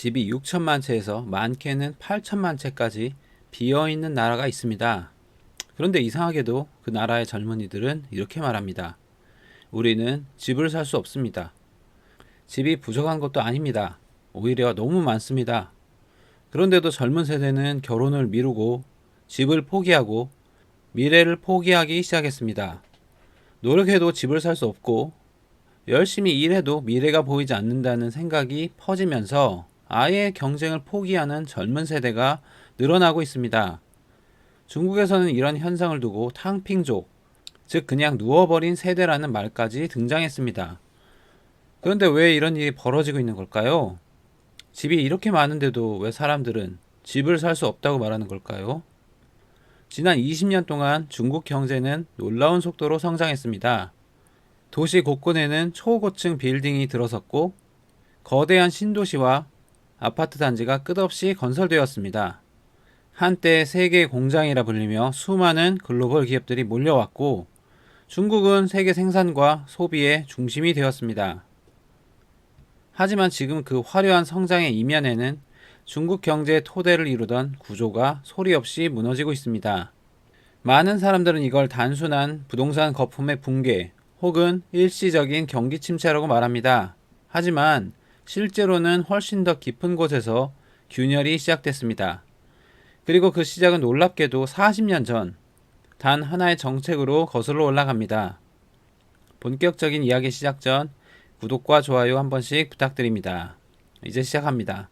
집이 6천만 채에서 많게는 8천만 채까지 비어있는 나라가 있습니다. 그런데 이상하게도 그 나라의 젊은이들은 이렇게 말합니다. 우리는 집을 살 수 없습니다. 집이 부족한 것도 아닙니다. 오히려 너무 많습니다. 그런데도 젊은 세대는 결혼을 미루고 집을 포기하고 미래를 포기하기 시작했습니다. 노력해도 집을 살 수 없고 열심히 일해도 미래가 보이지 않는다는 생각이 퍼지면서 아예 경쟁을 포기하는 젊은 세대가 늘어나고 있습니다. 중국에서는 이런 현상을 두고 탕핑족, 즉 그냥 누워버린 세대라는 말까지 등장했습니다. 그런데 왜 이런 일이 벌어지고 있는 걸까요? 집이 이렇게 많은데도 왜 사람들은 집을 살 수 없다고 말하는 걸까요? 지난 20년 동안 중국 경제는 놀라운 속도로 성장했습니다. 도시 곳곳에는 초고층 빌딩이 들어섰고 거대한 신도시와 아파트 단지가 끝없이 건설되었습니다. 한때 세계 공장이라 불리며 수많은 글로벌 기업들이 몰려왔고 중국은 세계 생산과 소비의 중심이 되었습니다. 하지만 지금 그 화려한 성장의 이면에는 중국 경제의 토대를 이루던 구조가 소리 없이 무너지고 있습니다. 많은 사람들은 이걸 단순한 부동산 거품의 붕괴 혹은 일시적인 경기 침체라고 말합니다. 하지만 실제로는 훨씬 더 깊은 곳에서 균열이 시작됐습니다. 그리고 그 시작은 놀랍게도 40년 전 단 하나의 정책으로 거슬러 올라갑니다. 본격적인 이야기 시작 전 구독과 좋아요 한 번씩 부탁드립니다. 이제 시작합니다.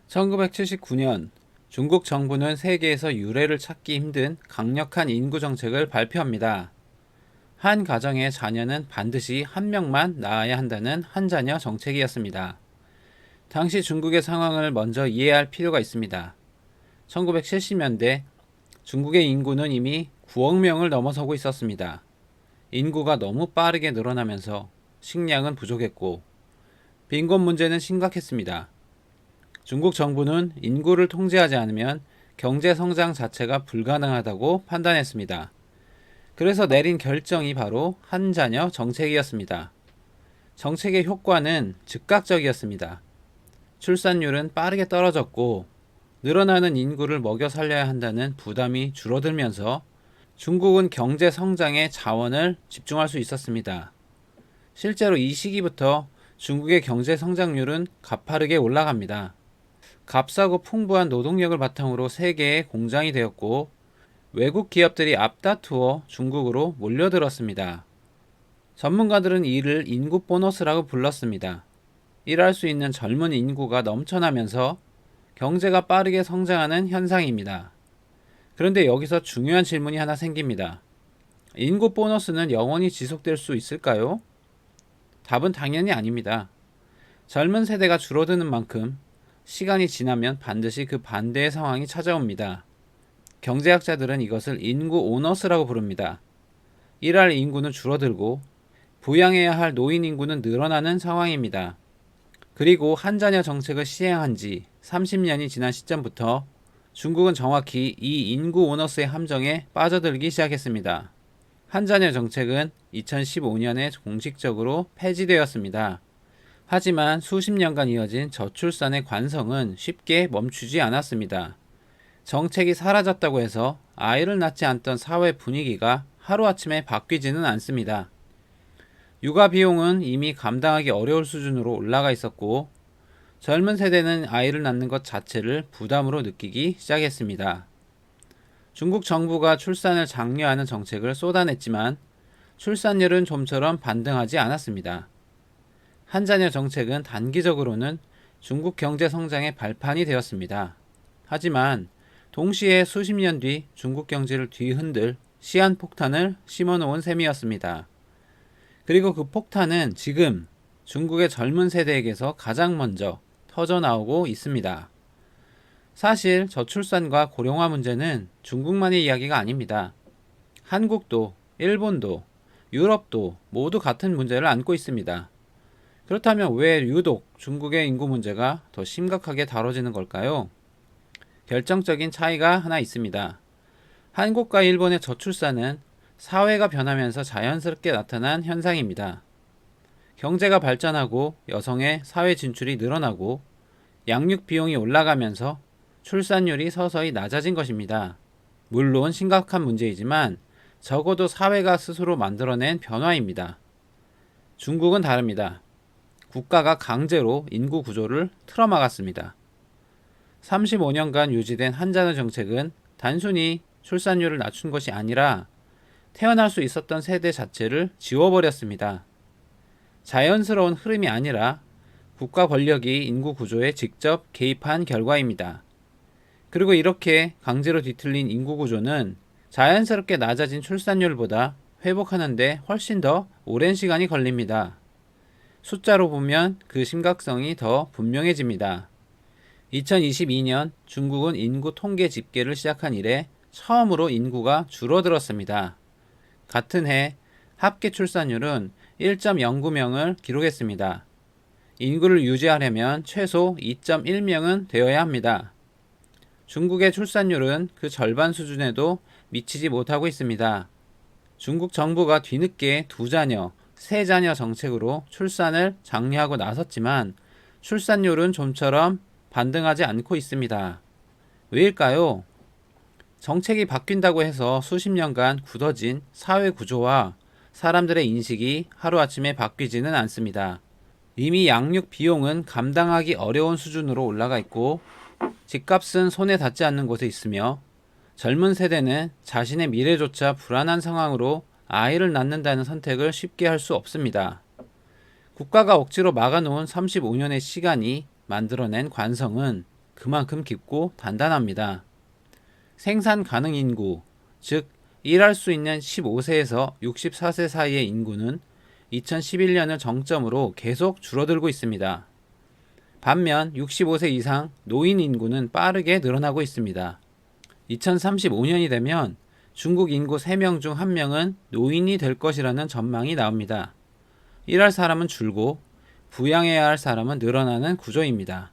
1979년 중국 정부는 세계에서 유례를 찾기 힘든 강력한 인구 정책을 발표합니다. 한 가정의 자녀는 반드시 한 명만 낳아야 한다는 한 자녀 정책이었습니다. 당시 중국의 상황을 먼저 이해할 필요가 있습니다. 1970년대 중국의 인구는 이미 9억 명을 넘어서고 있었습니다. 인구가 너무 빠르게 늘어나면서 식량은 부족했고 빈곤 문제는 심각했습니다. 중국 정부는 인구를 통제하지 않으면 경제 성장 자체가 불가능하다고 판단했습니다. 그래서 내린 결정이 바로 한 자녀 정책이었습니다. 정책의 효과는 즉각적이었습니다. 출산율은 빠르게 떨어졌고 늘어나는 인구를 먹여 살려야 한다는 부담이 줄어들면서 중국은 경제 성장에 자원을 집중할 수 있었습니다. 실제로 이 시기부터 중국의 경제 성장률은 가파르게 올라갑니다. 값싸고 풍부한 노동력을 바탕으로 세계의 공장이 되었고 외국 기업들이 앞다투어 중국으로 몰려들었습니다. 전문가들은 이를 인구 보너스라고 불렀습니다. 일할 수 있는 젊은 인구가 넘쳐나면서 경제가 빠르게 성장하는 현상입니다. 그런데 여기서 중요한 질문이 하나 생깁니다. 인구 보너스는 영원히 지속될 수 있을까요? 답은 당연히 아닙니다. 젊은 세대가 줄어드는 만큼 시간이 지나면 반드시 그 반대의 상황이 찾아옵니다. 경제학자들은 이것을 인구 오너스라고 부릅니다. 일할 인구는 줄어들고 부양해야 할 노인 인구는 늘어나는 상황입니다. 그리고 한 자녀 정책을 시행한 지 30년이 지난 시점부터 중국은 정확히 이 인구 오너스의 함정에 빠져들기 시작했습니다. 한 자녀 정책은 2015년에 공식적으로 폐지되었습니다. 하지만 수십 년간 이어진 저출산의 관성은 쉽게 멈추지 않았습니다. 정책이 사라졌다고 해서 아이를 낳지 않던 사회 분위기가 하루아침에 바뀌지는 않습니다. 육아 비용은 이미 감당하기 어려울 수준으로 올라가 있었고 젊은 세대는 아이를 낳는 것 자체를 부담으로 느끼기 시작했습니다. 중국 정부가 출산을 장려하는 정책을 쏟아냈지만 출산율은 좀처럼 반등하지 않았습니다. 한 자녀 정책은 단기적으로는 중국 경제 성장의 발판이 되었습니다. 하지만 동시에 수십 년 뒤 중국 경제를 뒤흔들 시한폭탄을 심어놓은 셈이었습니다. 그리고 그 폭탄은 지금 중국의 젊은 세대에게서 가장 먼저 터져나오고 있습니다. 사실 저출산과 고령화 문제는 중국만의 이야기가 아닙니다. 한국도, 일본도, 유럽도 모두 같은 문제를 안고 있습니다. 그렇다면 왜 유독 중국의 인구 문제가 더 심각하게 다뤄지는 걸까요? 결정적인 차이가 하나 있습니다. 한국과 일본의 저출산은 사회가 변하면서 자연스럽게 나타난 현상입니다. 경제가 발전하고 여성의 사회 진출이 늘어나고 양육 비용이 올라가면서 출산율이 서서히 낮아진 것입니다. 물론 심각한 문제이지만 적어도 사회가 스스로 만들어낸 변화입니다. 중국은 다릅니다. 국가가 강제로 인구 구조를 틀어막았습니다. 35년간 유지된 한자녀 정책은 단순히 출산율을 낮춘 것이 아니라 태어날 수 있었던 세대 자체를 지워버렸습니다. 자연스러운 흐름이 아니라 국가 권력이 인구 구조에 직접 개입한 결과입니다. 그리고 이렇게 강제로 뒤틀린 인구 구조는 자연스럽게 낮아진 출산율보다 회복하는데 훨씬 더 오랜 시간이 걸립니다. 숫자로 보면 그 심각성이 더 분명해집니다. 2022년 중국은 인구 통계 집계를 시작한 이래 처음으로 인구가 줄어들었습니다. 같은 해 합계 출산율은 1.09명을 기록했습니다. 인구를 유지하려면 최소 2.1명은 되어야 합니다. 중국의 출산율은 그 절반 수준에도 미치지 못하고 있습니다. 중국 정부가 뒤늦게 2자녀, 3자녀 정책으로 출산을 장려하고 나섰지만 출산율은 좀처럼 반등하지 않고 있습니다. 왜일까요? 정책이 바뀐다고 해서 수십 년간 굳어진 사회 구조와 사람들의 인식이 하루아침에 바뀌지는 않습니다. 이미 양육 비용은 감당하기 어려운 수준으로 올라가 있고 집값은 손에 닿지 않는 곳에 있으며 젊은 세대는 자신의 미래조차 불안한 상황으로 아이를 낳는다는 선택을 쉽게 할 수 없습니다. 국가가 억지로 막아놓은 35년의 시간이 만들어낸 관성은 그만큼 깊고 단단합니다. 생산 가능 인구, 즉 일할 수 있는 15세에서 64세 사이의 인구는 2011년을 정점으로 계속 줄어들고 있습니다. 반면 65세 이상 노인 인구는 빠르게 늘어나고 있습니다. 2035년이 되면 중국 인구 3명 중 1명은 노인이 될 것이라는 전망이 나옵니다. 일할 사람은 줄고 부양해야 할 사람은 늘어나는 구조입니다.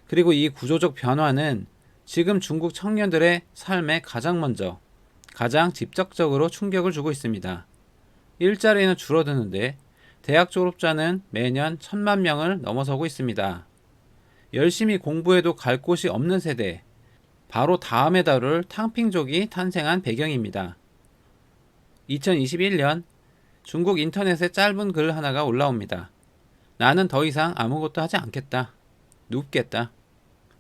그리고 이 구조적 변화는 지금 중국 청년들의 삶에 가장 직접적으로 충격을 주고 있습니다. 일자리는 줄어드는데 대학 졸업자는 매년 1,000만 명을 넘어서고 있습니다. 열심히 공부해도 갈 곳이 없는 세대, 바로 다음에 다룰 탕핑족이 탄생한 배경입니다. 2021년 중국 인터넷에 짧은 글 하나가 올라옵니다. 나는 더 이상 아무것도 하지 않겠다. 눕겠다.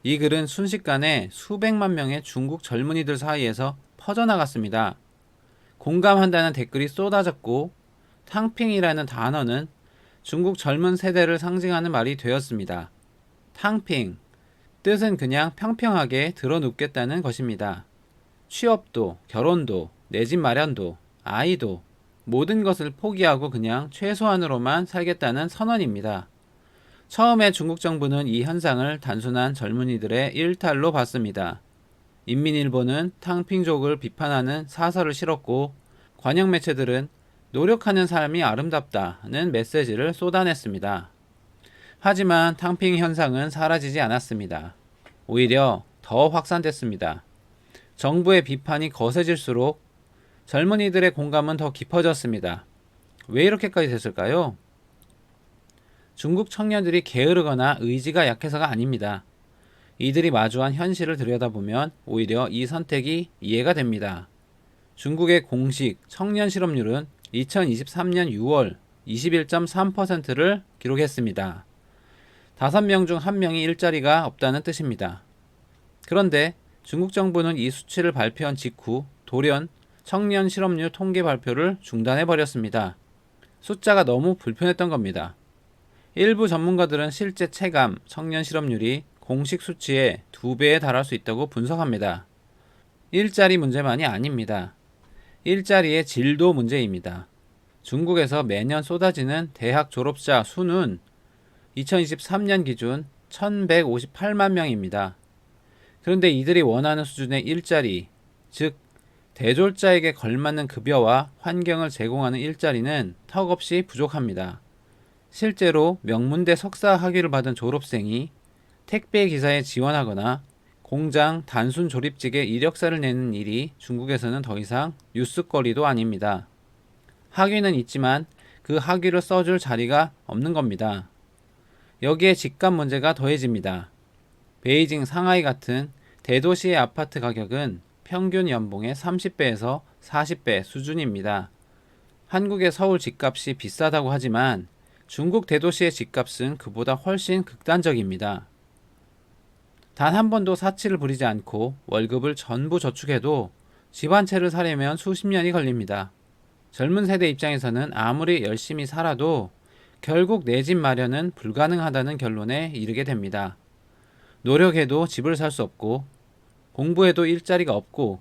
이 글은 순식간에 수백만 명의 중국 젊은이들 사이에서 퍼져나갔습니다. 공감한다는 댓글이 쏟아졌고 탕핑이라는 단어는 중국 젊은 세대를 상징하는 말이 되었습니다. 탕핑, 뜻은 그냥 평평하게 드러눕겠다는 것입니다. 취업도, 결혼도, 내 집 마련도, 아이도 모든 것을 포기하고 그냥 최소한으로만 살겠다는 선언입니다. 처음에 중국 정부는 이 현상을 단순한 젊은이들의 일탈로 봤습니다. 인민일보는 탕핑족을 비판하는 사설을 실었고 관영 매체들은 노력하는 삶이 아름답다는 메시지를 쏟아냈습니다. 하지만 탕핑 현상은 사라지지 않았습니다. 오히려 더 확산됐습니다. 정부의 비판이 거세질수록 젊은이들의 공감은 더 깊어졌습니다. 왜 이렇게까지 됐을까요? 중국 청년들이 게으르거나 의지가 약해서가 아닙니다. 이들이 마주한 현실을 들여다보면 오히려 이 선택이 이해가 됩니다. 중국의 공식 청년 실업률은 2023년 6월 21.3%를 기록했습니다. 5명 중 1명이 일자리가 없다는 뜻입니다. 그런데 중국 정부는 이 수치를 발표한 직후 돌연 청년 실업률 통계 발표를 중단해버렸습니다. 숫자가 너무 불편했던 겁니다. 일부 전문가들은 실제 체감 청년 실업률이 공식 수치의 2배에 달할 수 있다고 분석합니다. 일자리 문제만이 아닙니다. 일자리의 질도 문제입니다. 중국에서 매년 쏟아지는 대학 졸업자 수는 2023년 기준 1158만 명입니다. 그런데 이들이 원하는 수준의 일자리, 즉 대졸자에게 걸맞는 급여와 환경을 제공하는 일자리는 턱없이 부족합니다. 실제로 명문대 석사 학위를 받은 졸업생이 택배 기사에 지원하거나 공장 단순 조립직에 이력서를 내는 일이 중국에서는 더 이상 뉴스거리도 아닙니다. 학위는 있지만 그 학위를 써줄 자리가 없는 겁니다. 여기에 집값 문제가 더해집니다. 베이징, 상하이 같은 대도시의 아파트 가격은 평균 연봉의 30배에서 40배 수준입니다. 한국의 서울 집값이 비싸다고 하지만 중국 대도시의 집값은 그보다 훨씬 극단적입니다. 단 한 번도 사치를 부리지 않고 월급을 전부 저축해도 집 한 채를 사려면 수십 년이 걸립니다. 젊은 세대 입장에서는 아무리 열심히 살아도 결국 내 집 마련은 불가능하다는 결론에 이르게 됩니다. 노력해도 집을 살 수 없고 공부해도 일자리가 없고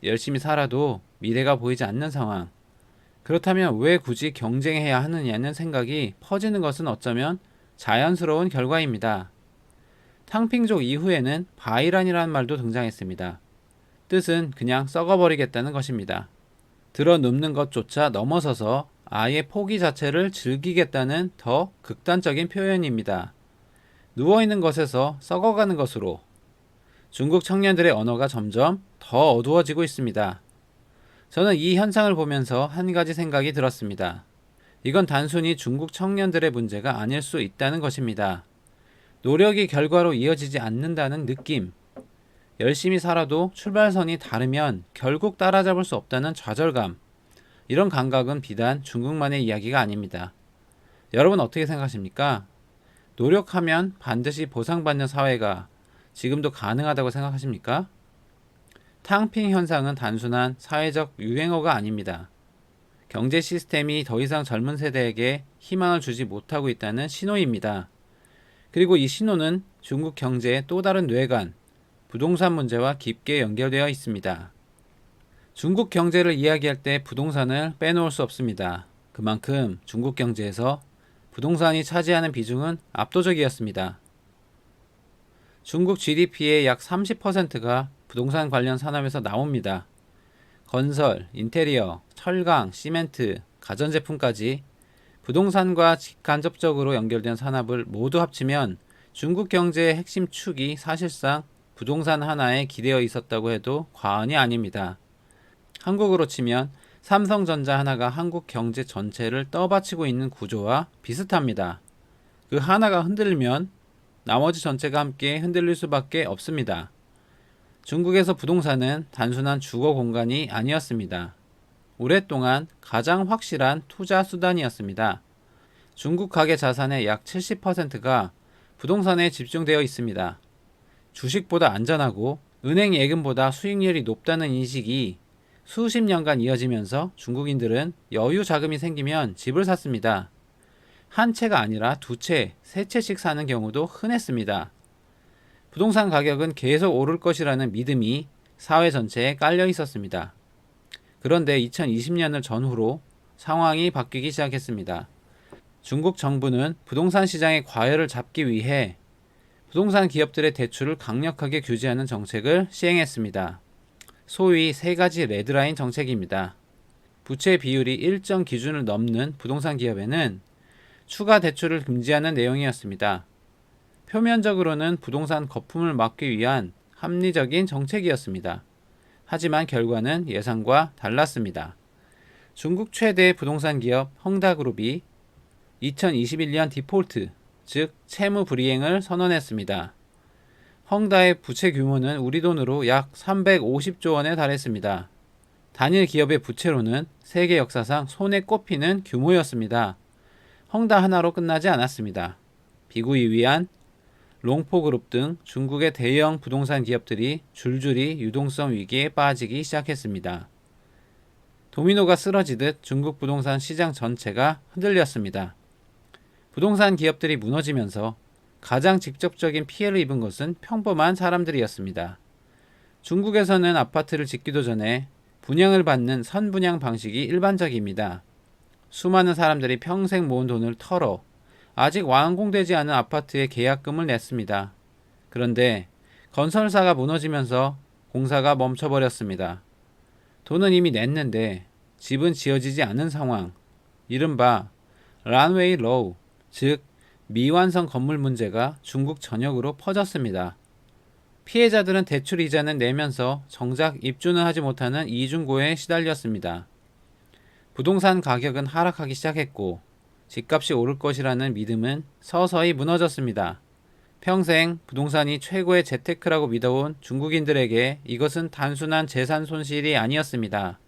열심히 살아도 미래가 보이지 않는 상황. 그렇다면 왜 굳이 경쟁해야 하느냐는 생각이 퍼지는 것은 어쩌면 자연스러운 결과입니다. 탕핑족 이후에는 바이란이라는 말도 등장했습니다. 뜻은 그냥 썩어버리겠다는 것입니다. 들어눕는 것조차 넘어서서 아예 포기 자체를 즐기겠다는 더 극단적인 표현입니다. 누워있는 것에서 썩어가는 것으로 중국 청년들의 언어가 점점 더 어두워지고 있습니다. 저는 이 현상을 보면서 한 가지 생각이 들었습니다. 이건 단순히 중국 청년들의 문제가 아닐 수 있다는 것입니다. 노력이 결과로 이어지지 않는다는 느낌, 열심히 살아도 출발선이 다르면 결국 따라잡을 수 없다는 좌절감, 이런 감각은 비단 중국만의 이야기가 아닙니다. 여러분 어떻게 생각하십니까? 노력하면 반드시 보상받는 사회가 지금도 가능하다고 생각하십니까? 탕핑 현상은 단순한 사회적 유행어가 아닙니다. 경제 시스템이 더 이상 젊은 세대에게 희망을 주지 못하고 있다는 신호입니다. 그리고 이 신호는 중국 경제의 또 다른 뇌관, 부동산 문제와 깊게 연결되어 있습니다. 중국 경제를 이야기할 때 부동산을 빼놓을 수 없습니다. 그만큼 중국 경제에서 부동산이 차지하는 비중은 압도적이었습니다. 중국 GDP의 약 30%가 부동산 관련 산업에서 나옵니다. 건설, 인테리어, 철강, 시멘트, 가전제품까지 부동산과 직간접적으로 연결된 산업을 모두 합치면 중국 경제의 핵심 축이 사실상 부동산 하나에 기대어 있었다고 해도 과언이 아닙니다. 한국으로 치면 삼성전자 하나가 한국 경제 전체를 떠받치고 있는 구조와 비슷합니다. 그 하나가 흔들리면 나머지 전체가 함께 흔들릴 수밖에 없습니다. 중국에서 부동산은 단순한 주거 공간이 아니었습니다. 오랫동안 가장 확실한 투자 수단이었습니다. 중국 가계 자산의 약 70%가 부동산에 집중되어 있습니다. 주식보다 안전하고 은행 예금보다 수익률이 높다는 인식이 수십 년간 이어지면서 중국인들은 여유 자금이 생기면 집을 샀습니다. 한 채가 아니라 두 채, 세 채씩 사는 경우도 흔했습니다. 부동산 가격은 계속 오를 것이라는 믿음이 사회 전체에 깔려 있었습니다. 그런데 2020년을 전후로 상황이 바뀌기 시작했습니다. 중국 정부는 부동산 시장의 과열을 잡기 위해 부동산 기업들의 대출을 강력하게 규제하는 정책을 시행했습니다. 소위 세 가지 레드라인 정책입니다. 부채 비율이 일정 기준을 넘는 부동산 기업에는 추가 대출을 금지하는 내용이었습니다. 표면적으로는 부동산 거품을 막기 위한 합리적인 정책이었습니다. 하지만 결과는 예상과 달랐습니다. 중국 최대 부동산 기업 헝다그룹이 2021년 디폴트, 즉 채무 불이행을 선언했습니다. 헝다의 부채 규모는 우리 돈으로 약 350조 원에 달했습니다. 단일 기업의 부채로는 세계 역사상 손에 꼽히는 규모였습니다. 헝다 하나로 끝나지 않았습니다. 비구이위안, 롱포그룹 등 중국의 대형 부동산 기업들이 줄줄이 유동성 위기에 빠지기 시작했습니다. 도미노가 쓰러지듯 중국 부동산 시장 전체가 흔들렸습니다. 부동산 기업들이 무너지면서 가장 직접적인 피해를 입은 것은 평범한 사람들이었습니다. 중국에서는 아파트를 짓기도 전에 분양을 받는 선분양 방식이 일반적입니다. 수많은 사람들이 평생 모은 돈을 털어 아직 완공되지 않은 아파트에 계약금을 냈습니다. 그런데 건설사가 무너지면서 공사가 멈춰버렸습니다. 돈은 이미 냈는데 집은 지어지지 않은 상황, 이른바 런웨이 로우, 즉 미완성 건물 문제가 중국 전역으로 퍼졌습니다. 피해자들은 대출 이자는 내면서 정작 입주는 하지 못하는 이중고에 시달렸습니다. 부동산 가격은 하락하기 시작했고 집값이 오를 것이라는 믿음은 서서히 무너졌습니다. 평생 부동산이 최고의 재테크라고 믿어온 중국인들에게 이것은 단순한 재산 손실이 아니었습니다.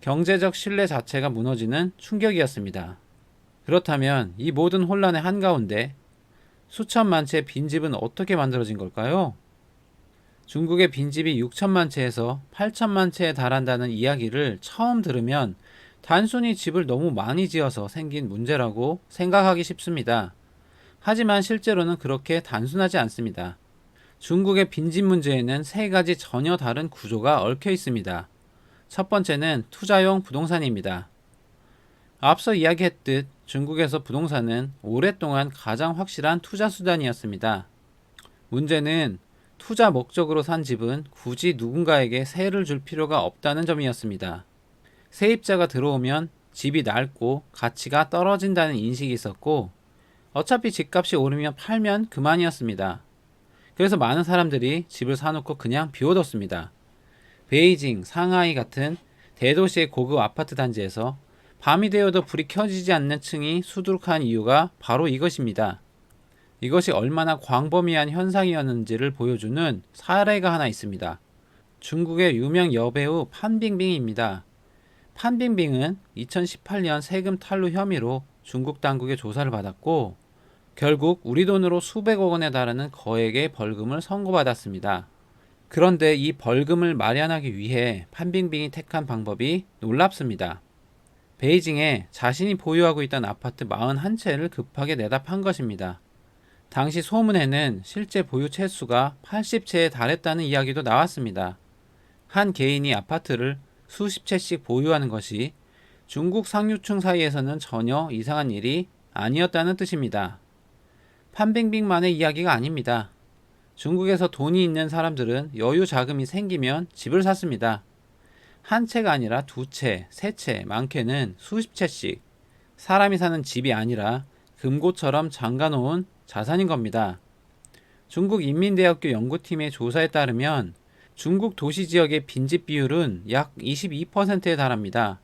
경제적 신뢰 자체가 무너지는 충격이었습니다. 그렇다면 이 모든 혼란의 한가운데 수천만 채 빈집은 어떻게 만들어진 걸까요? 중국의 빈집이 6천만 채에서 8천만 채에 달한다는 이야기를 처음 들으면 단순히 집을 너무 많이 지어서 생긴 문제라고 생각하기 쉽습니다. 하지만 실제로는 그렇게 단순하지 않습니다. 중국의 빈집 문제에는 세 가지 전혀 다른 구조가 얽혀 있습니다. 첫 번째는 투자용 부동산입니다. 앞서 이야기했듯 중국에서 부동산은 오랫동안 가장 확실한 투자 수단이었습니다. 문제는 투자 목적으로 산 집은 굳이 누군가에게 세를 줄 필요가 없다는 점이었습니다. 세입자가 들어오면 집이 낡고 가치가 떨어진다는 인식이 있었고 어차피 집값이 오르면 팔면 그만이었습니다. 그래서 많은 사람들이 집을 사놓고 그냥 비워뒀습니다. 베이징, 상하이 같은 대도시의 고급 아파트 단지에서 밤이 되어도 불이 켜지지 않는 층이 수두룩한 이유가 바로 이것입니다. 이것이 얼마나 광범위한 현상이었는지를 보여주는 사례가 하나 있습니다. 중국의 유명 여배우 판빙빙입니다. 판빙빙은 2018년 세금 탈루 혐의로 중국 당국의 조사를 받았고 결국 우리 돈으로 수백억 원에 달하는 거액의 벌금을 선고받았습니다. 그런데 이 벌금을 마련하기 위해 판빙빙이 택한 방법이 놀랍습니다. 베이징에 자신이 보유하고 있던 아파트 41채를 급하게 내다 판 것입니다. 당시 소문에는 실제 보유 채수가 80채에 달했다는 이야기도 나왔습니다. 한 개인이 아파트를 수십 채씩 보유하는 것이 중국 상류층 사이에서는 전혀 이상한 일이 아니었다는 뜻입니다. 판빙빙만의 이야기가 아닙니다. 중국에서 돈이 있는 사람들은 여유 자금이 생기면 집을 샀습니다. 한 채가 아니라 두 채, 세 채, 많게는 수십 채씩 사람이 사는 집이 아니라 금고처럼 잠가놓은 자산인 겁니다. 중국 인민대학교 연구팀의 조사에 따르면 중국 도시 지역의 빈집 비율은 약 22%에 달합니다.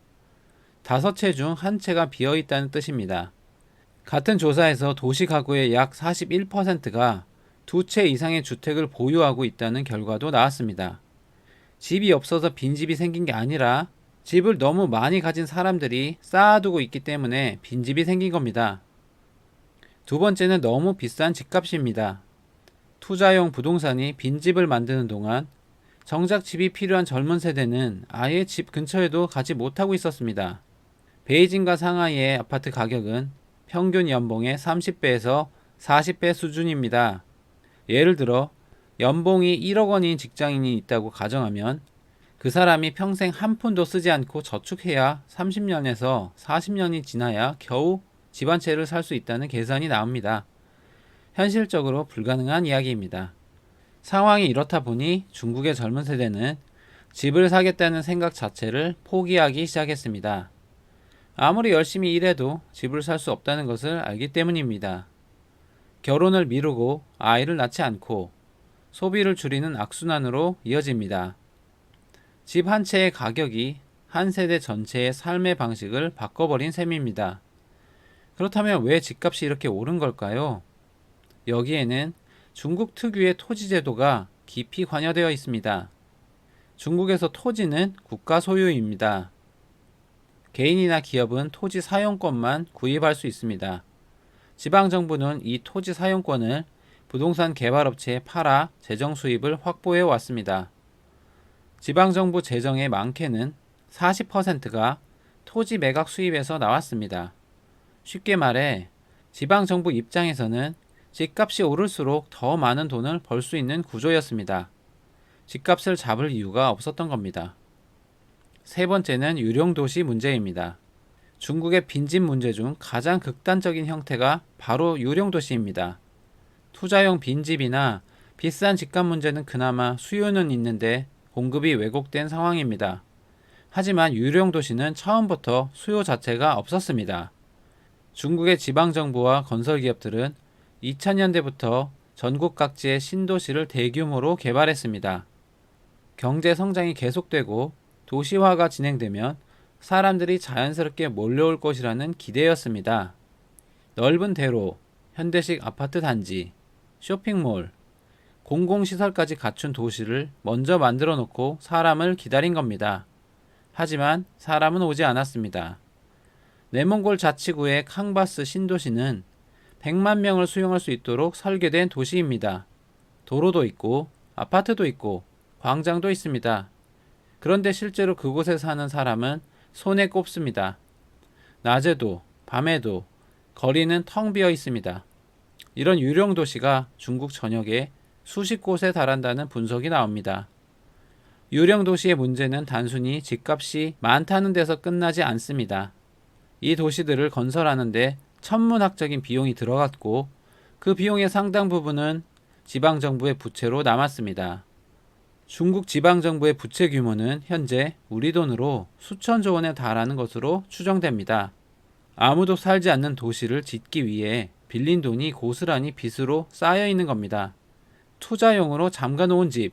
5채 중 한 채가 비어 있다는 뜻입니다. 같은 조사에서 도시 가구의 약 41%가 두 채 이상의 주택을 보유하고 있다는 결과도 나왔습니다. 집이 없어서 빈집이 생긴 게 아니라 집을 너무 많이 가진 사람들이 쌓아두고 있기 때문에 빈집이 생긴 겁니다. 두 번째는 너무 비싼 집값입니다. 투자용 부동산이 빈집을 만드는 동안 정작 집이 필요한 젊은 세대는 아예 집 근처에도 가지 못하고 있었습니다. 베이징과 상하이의 아파트 가격은 평균 연봉의 30배에서 40배 수준입니다. 예를 들어 연봉이 1억 원인 직장인이 있다고 가정하면 그 사람이 평생 한 푼도 쓰지 않고 저축해야 30년에서 40년이 지나야 겨우 집 한 채를 살 수 있다는 계산이 나옵니다. 현실적으로 불가능한 이야기입니다. 상황이 이렇다 보니 중국의 젊은 세대는 집을 사겠다는 생각 자체를 포기하기 시작했습니다. 아무리 열심히 일해도 집을 살 수 없다는 것을 알기 때문입니다. 결혼을 미루고 아이를 낳지 않고 소비를 줄이는 악순환으로 이어집니다. 집 한 채의 가격이 한 세대 전체의 삶의 방식을 바꿔버린 셈입니다. 그렇다면 왜 집값이 이렇게 오른 걸까요? 여기에는 중국 특유의 토지 제도가 깊이 관여되어 있습니다. 중국에서 토지는 국가 소유입니다. 개인이나 기업은 토지 사용권만 구입할 수 있습니다. 지방정부는 이 토지 사용권을 부동산 개발업체에 팔아 재정 수입을 확보해 왔습니다. 지방정부 재정의 많게는 40%가 토지 매각 수입에서 나왔습니다. 쉽게 말해 지방정부 입장에서는 집값이 오를수록 더 많은 돈을 벌 수 있는 구조였습니다. 집값을 잡을 이유가 없었던 겁니다. 세 번째는 유령도시 문제입니다. 중국의 빈집 문제 중 가장 극단적인 형태가 바로 유령도시입니다. 투자용 빈집이나 비싼 집값 문제는 그나마 수요는 있는데 공급이 왜곡된 상황입니다. 하지만 유령도시는 처음부터 수요 자체가 없었습니다. 중국의 지방정부와 건설기업들은 2000년대부터 전국 각지의 신도시를 대규모로 개발했습니다. 경제 성장이 계속되고 도시화가 진행되면 사람들이 자연스럽게 몰려올 것이라는 기대였습니다. 넓은 대로, 현대식 아파트 단지, 쇼핑몰, 공공시설까지 갖춘 도시를 먼저 만들어 놓고 사람을 기다린 겁니다. 하지만 사람은 오지 않았습니다. 내몽골 자치구의 캉바스 신도시는 100만 명을 수용할 수 있도록 설계된 도시입니다. 도로도 있고 아파트도 있고 광장도 있습니다. 그런데 실제로 그곳에 사는 사람은 손에 꼽습니다. 낮에도 밤에도 거리는 텅 비어 있습니다. 이런 유령 도시가 중국 전역에 수십 곳에 달한다는 분석이 나옵니다. 유령 도시의 문제는 단순히 집값이 많다는 데서 끝나지 않습니다. 이 도시들을 건설하는데 천문학적인 비용이 들어갔고 그 비용의 상당 부분은 지방정부의 부채로 남았습니다. 중국 지방정부의 부채 규모는 현재 우리 돈으로 수천조 원에 달하는 것으로 추정됩니다. 아무도 살지 않는 도시를 짓기 위해 빌린 돈이 고스란히 빚으로 쌓여 있는 겁니다. 투자용으로 잠가놓은 집,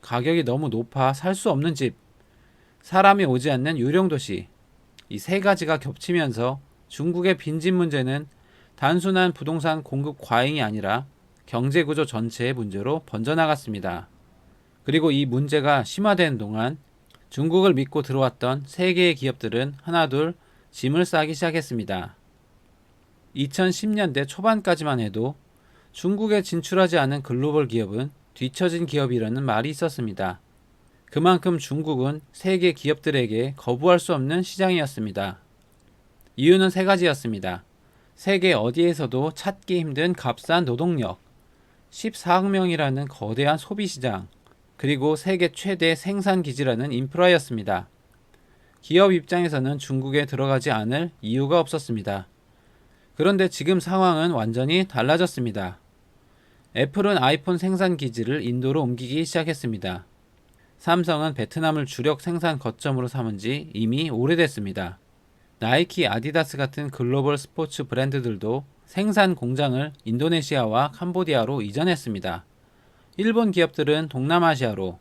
가격이 너무 높아 살 수 없는 집, 사람이 오지 않는 유령 도시, 이 세 가지가 겹치면서 중국의 빈집 문제는 단순한 부동산 공급 과잉이 아니라 경제구조 전체의 문제로 번져나갔습니다. 그리고 이 문제가 심화되는 동안 중국을 믿고 들어왔던 세계의 기업들은 하나둘 짐을 싸기 시작했습니다. 2010년대 초반까지만 해도 중국에 진출하지 않은 글로벌 기업은 뒤처진 기업이라는 말이 있었습니다. 그만큼 중국은 세계 기업들에게 거부할 수 없는 시장이었습니다. 이유는 세 가지였습니다. 세계 어디에서도 찾기 힘든 값싼 노동력, 14억 명이라는 거대한 소비시장, 그리고 세계 최대 생산기지라는 인프라였습니다. 기업 입장에서는 중국에 들어가지 않을 이유가 없었습니다. 그런데 지금 상황은 완전히 달라졌습니다. 애플은 아이폰 생산 기지를 인도로 옮기기 시작했습니다. 삼성은 베트남을 주력 생산 거점으로 삼은 지 이미 오래됐습니다. 나이키, 아디다스 같은 글로벌 스포츠 브랜드들도 생산 공장을 인도네시아와 캄보디아로 이전했습니다. 일본 기업들은 동남아시아로,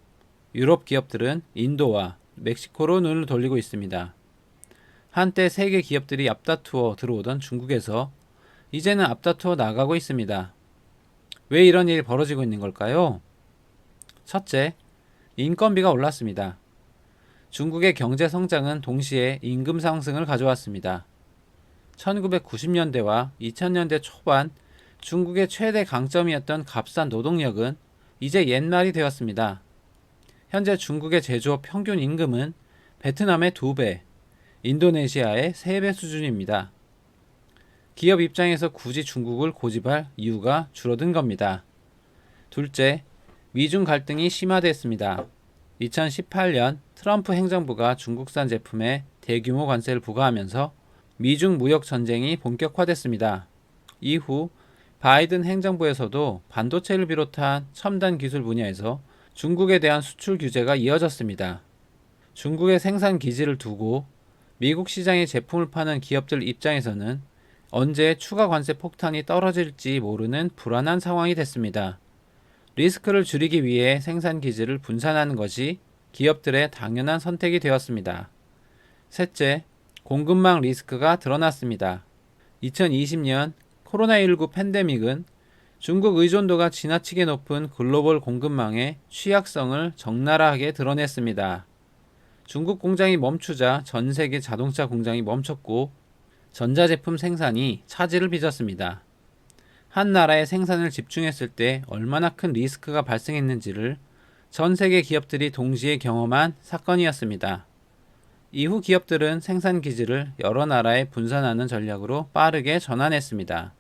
유럽 기업들은 인도와 멕시코로 눈을 돌리고 있습니다. 한때 세계 기업들이 앞다투어 들어오던 중국에서 이제는 앞다투어 나가고 있습니다. 왜 이런 일이 벌어지고 있는 걸까요? 첫째, 인건비가 올랐습니다. 중국의 경제 성장은 동시에 임금 상승을 가져왔습니다. 1990년대와 2000년대 초반 중국의 최대 강점이었던 값싼 노동력은 이제 옛말이 되었습니다. 현재 중국의 제조업 평균 임금은 베트남의 2배, 인도네시아의 3배 수준입니다. 기업 입장에서 굳이 중국을 고집할 이유가 줄어든 겁니다. 둘째, 미중 갈등이 심화됐습니다. 2018년 트럼프 행정부가 중국산 제품에 대규모 관세를 부과하면서 미중 무역 전쟁이 본격화됐습니다. 이후 바이든 행정부에서도 반도체를 비롯한 첨단 기술 분야에서 중국에 대한 수출 규제가 이어졌습니다. 중국의 생산 기지를 두고 미국 시장에 제품을 파는 기업들 입장에서는 언제 추가 관세 폭탄이 떨어질지 모르는 불안한 상황이 됐습니다. 리스크를 줄이기 위해 생산 기지를 분산하는 것이 기업들의 당연한 선택이 되었습니다. 셋째, 공급망 리스크가 드러났습니다. 2020년 코로나19 팬데믹은 중국 의존도가 지나치게 높은 글로벌 공급망의 취약성을 적나라하게 드러냈습니다. 중국 공장이 멈추자 전 세계 자동차 공장이 멈췄고 전자제품 생산이 차질을 빚었습니다. 한 나라의 생산을 집중했을 때 얼마나 큰 리스크가 발생했는지를 전 세계 기업들이 동시에 경험한 사건이었습니다. 이후 기업들은 생산 기지를 여러 나라에 분산하는 전략으로 빠르게 전환했습니다.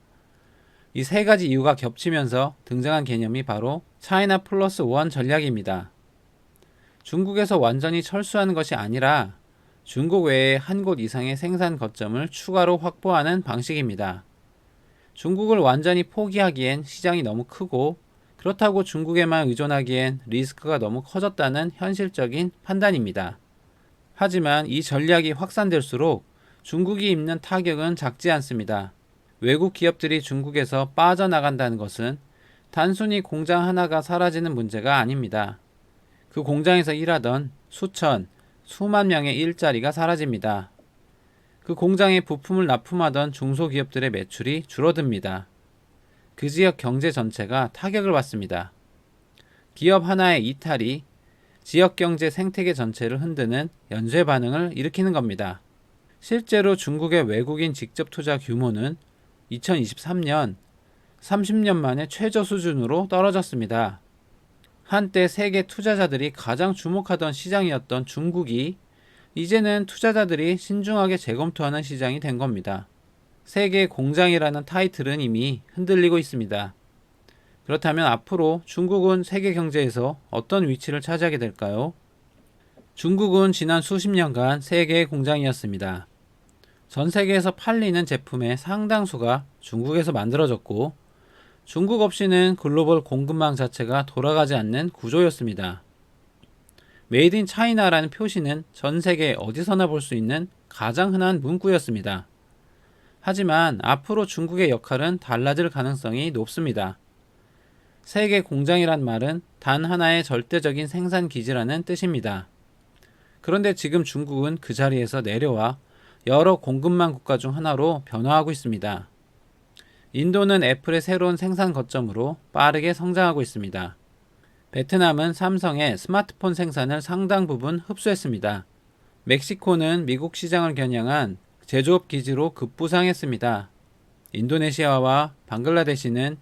이 세 가지 이유가 겹치면서 등장한 개념이 바로 차이나 플러스 원 전략입니다. 중국에서 완전히 철수하는 것이 아니라 중국 외에 한 곳 이상의 생산 거점을 추가로 확보하는 방식입니다. 중국을 완전히 포기하기엔 시장이 너무 크고 그렇다고 중국에만 의존하기엔 리스크가 너무 커졌다는 현실적인 판단입니다. 하지만 이 전략이 확산될수록 중국이 입는 타격은 작지 않습니다. 외국 기업들이 중국에서 빠져나간다는 것은 단순히 공장 하나가 사라지는 문제가 아닙니다. 그 공장에서 일하던 수천, 수만 명의 일자리가 사라집니다. 그 공장에 부품을 납품하던 중소기업들의 매출이 줄어듭니다. 그 지역 경제 전체가 타격을 받습니다. 기업 하나의 이탈이 지역 경제 생태계 전체를 흔드는 연쇄 반응을 일으키는 겁니다. 실제로 중국의 외국인 직접 투자 규모는 2023년 30년 만에 최저 수준으로 떨어졌습니다. 한때 세계 투자자들이 가장 주목하던 시장이었던 중국이 이제는 투자자들이 신중하게 재검토하는 시장이 된 겁니다. 세계 공장이라는 타이틀은 이미 흔들리고 있습니다. 그렇다면 앞으로 중국은 세계 경제에서 어떤 위치를 차지하게 될까요? 중국은 지난 수십 년간 세계의 공장이었습니다. 전 세계에서 팔리는 제품의 상당수가 중국에서 만들어졌고, 중국 없이는 글로벌 공급망 자체가 돌아가지 않는 구조였습니다. 메이드 인 차이나라는 표시는 전 세계 어디서나 볼 수 있는 가장 흔한 문구였습니다. 하지만 앞으로 중국의 역할은 달라질 가능성이 높습니다. 세계 공장이란 말은 단 하나의 절대적인 생산 기지라는 뜻입니다. 그런데 지금 중국은 그 자리에서 내려와 여러 공급망 국가 중 하나로 변화하고 있습니다. 인도는 애플의 새로운 생산 거점으로 빠르게 성장하고 있습니다. 베트남은 삼성의 스마트폰 생산을 상당 부분 흡수했습니다. 멕시코는 미국 시장을 겨냥한 제조업 기지로 급부상했습니다. 인도네시아와 방글라데시는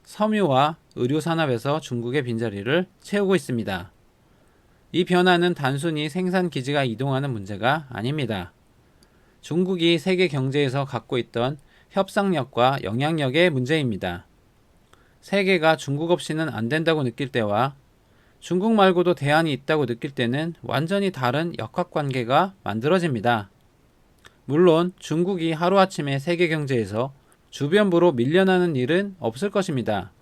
섬유와 의료 산업에서 중국의 빈자리를 채우고 있습니다. 이 변화는 단순히 생산 기지가 이동하는 문제가 아닙니다. 중국이 세계 경제에서 갖고 있던 협상력과 영향력의 문제입니다. 세계가 중국 없이는 안 된다고 느낄 때와 중국 말고도 대안이 있다고 느낄 때는 완전히 다른 역학관계가 만들어집니다. 물론 중국이 하루아침에 세계 경제에서 주변부로 밀려나는 일은 없을 것입니다.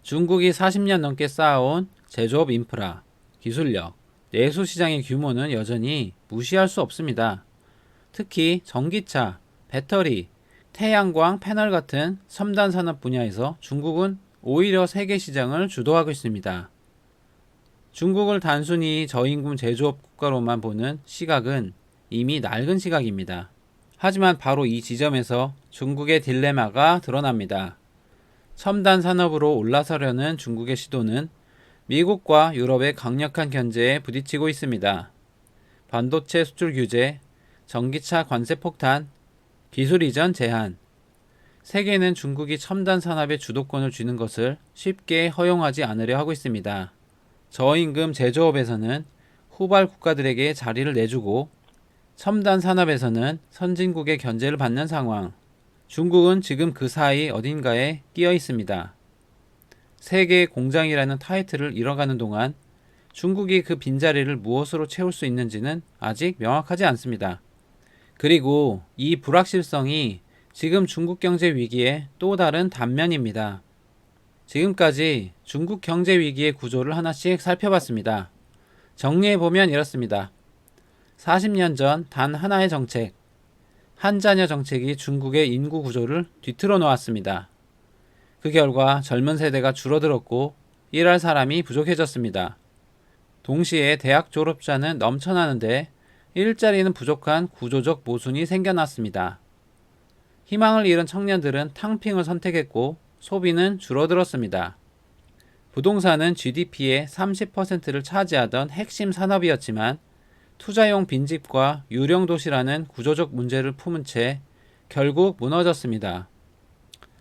중국이 40년 넘게 쌓아온 제조업 인프라, 기술력, 내수 시장의 규모는 여전히 무시할 수 없습니다. 특히 전기차, 배터리, 태양광 패널 같은 첨단 산업 분야에서 중국은 오히려 세계 시장을 주도하고 있습니다. 중국을 단순히 저임금 제조업 국가로만 보는 시각은 이미 낡은 시각입니다. 하지만 바로 이 지점에서 중국의 딜레마가 드러납니다. 첨단 산업으로 올라서려는 중국의 시도는 미국과 유럽의 강력한 견제에 부딪히고 있습니다. 반도체 수출 규제, 전기차 관세 폭탄, 기술 이전 제한. 세계는 중국이 첨단 산업의 주도권을 쥐는 것을 쉽게 허용하지 않으려 하고 있습니다. 저임금 제조업에서는 후발 국가들에게 자리를 내주고 첨단 산업에서는 선진국의 견제를 받는 상황. 중국은 지금 그 사이 어딘가에 끼어 있습니다. 세계의 공장이라는 타이틀을 잃어가는 동안 중국이 그 빈자리를 무엇으로 채울 수 있는지는 아직 명확하지 않습니다. 그리고 이 불확실성이 지금 중국 경제 위기의 또 다른 단면입니다. 지금까지 중국 경제 위기의 구조를 하나씩 살펴봤습니다. 정리해보면 이렇습니다. 40년 전 단 하나의 정책, 한자녀 정책이 중국의 인구 구조를 뒤틀어 놓았습니다. 그 결과 젊은 세대가 줄어들었고 일할 사람이 부족해졌습니다. 동시에 대학 졸업자는 넘쳐나는데 일자리는 부족한 구조적 모순이 생겨났습니다. 희망을 잃은 청년들은 탕핑을 선택했고 소비는 줄어들었습니다. 부동산은 GDP의 30%를 차지하던 핵심 산업이었지만 투자용 빈집과 유령 도시라는 구조적 문제를 품은 채 결국 무너졌습니다.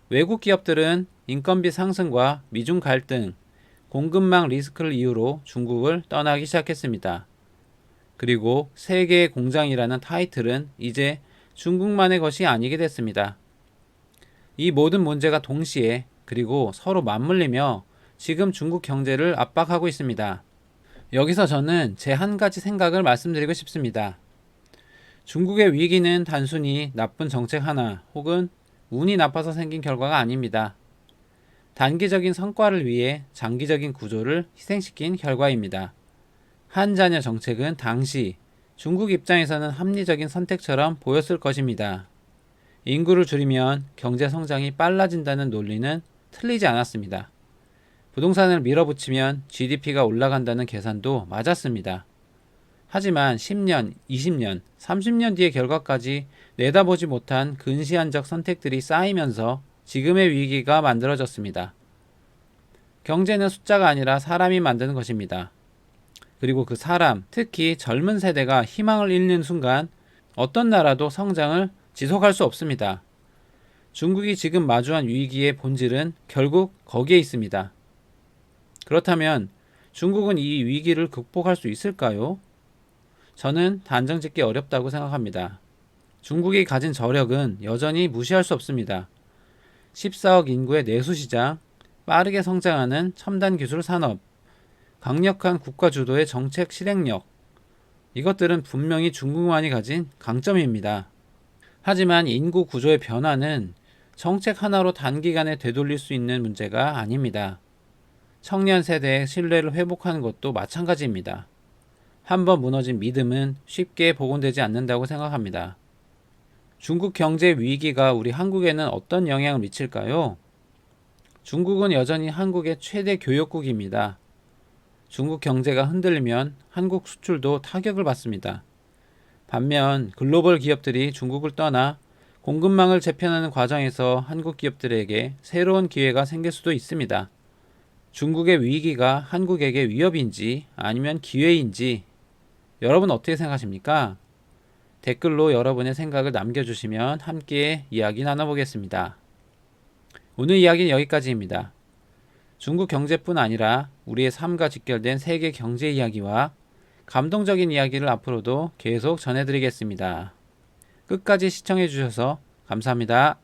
외국 기업들은 인건비 상승과 미중 갈등, 공급망 리스크를 이유로 중국을 떠나기 시작했습니다. 그리고 세계의 공장이라는 타이틀은 이제 중국만의 것이 아니게 됐습니다. 이 모든 문제가 동시에 그리고 서로 맞물리며 지금 중국 경제를 압박하고 있습니다. 여기서 저는 제 한 가지 생각을 말씀드리고 싶습니다. 중국의 위기는 단순히 나쁜 정책 하나 혹은 운이 나빠서 생긴 결과가 아닙니다. 단기적인 성과를 위해 장기적인 구조를 희생시킨 결과입니다. 한자녀 정책은 당시 중국 입장에서는 합리적인 선택처럼 보였을 것입니다. 인구를 줄이면 경제 성장이 빨라진다는 논리는 틀리지 않았습니다. 부동산을 밀어붙이면 GDP가 올라간다는 계산도 맞았습니다. 하지만 10년, 20년, 30년 뒤의 결과까지 내다보지 못한 근시안적 선택들이 쌓이면서 지금의 위기가 만들어졌습니다. 경제는 숫자가 아니라 사람이 만드는 것입니다. 그리고 그 사람, 특히 젊은 세대가 희망을 잃는 순간 어떤 나라도 성장을 지속할 수 없습니다. 중국이 지금 마주한 위기의 본질은 결국 거기에 있습니다. 그렇다면 중국은 이 위기를 극복할 수 있을까요? 저는 단정 짓기 어렵다고 생각합니다. 중국이 가진 저력은 여전히 무시할 수 없습니다. 14억 인구의 내수시장, 빠르게 성장하는 첨단 기술 산업, 강력한 국가 주도의 정책 실행력, 이것들은 분명히 중국만이 가진 강점입니다. 하지만 인구 구조의 변화는 정책 하나로 단기간에 되돌릴 수 있는 문제가 아닙니다. 청년 세대의 신뢰를 회복하는 것도 마찬가지입니다. 한번 무너진 믿음은 쉽게 복원되지 않는다고 생각합니다. 중국 경제 위기가 우리 한국에는 어떤 영향을 미칠까요? 중국은 여전히 한국의 최대 교역국입니다. 중국 경제가 흔들리면 한국 수출도 타격을 받습니다. 반면 글로벌 기업들이 중국을 떠나 공급망을 재편하는 과정에서 한국 기업들에게 새로운 기회가 생길 수도 있습니다. 중국의 위기가 한국에게 위협인지 아니면 기회인지 여러분 어떻게 생각하십니까? 댓글로 여러분의 생각을 남겨주시면 함께 이야기 나눠보겠습니다. 오늘 이야기는 여기까지입니다. 중국 경제뿐 아니라 우리의 삶과 직결된 세계 경제 이야기와 감동적인 이야기를 앞으로도 계속 전해드리겠습니다. 끝까지 시청해주셔서 감사합니다.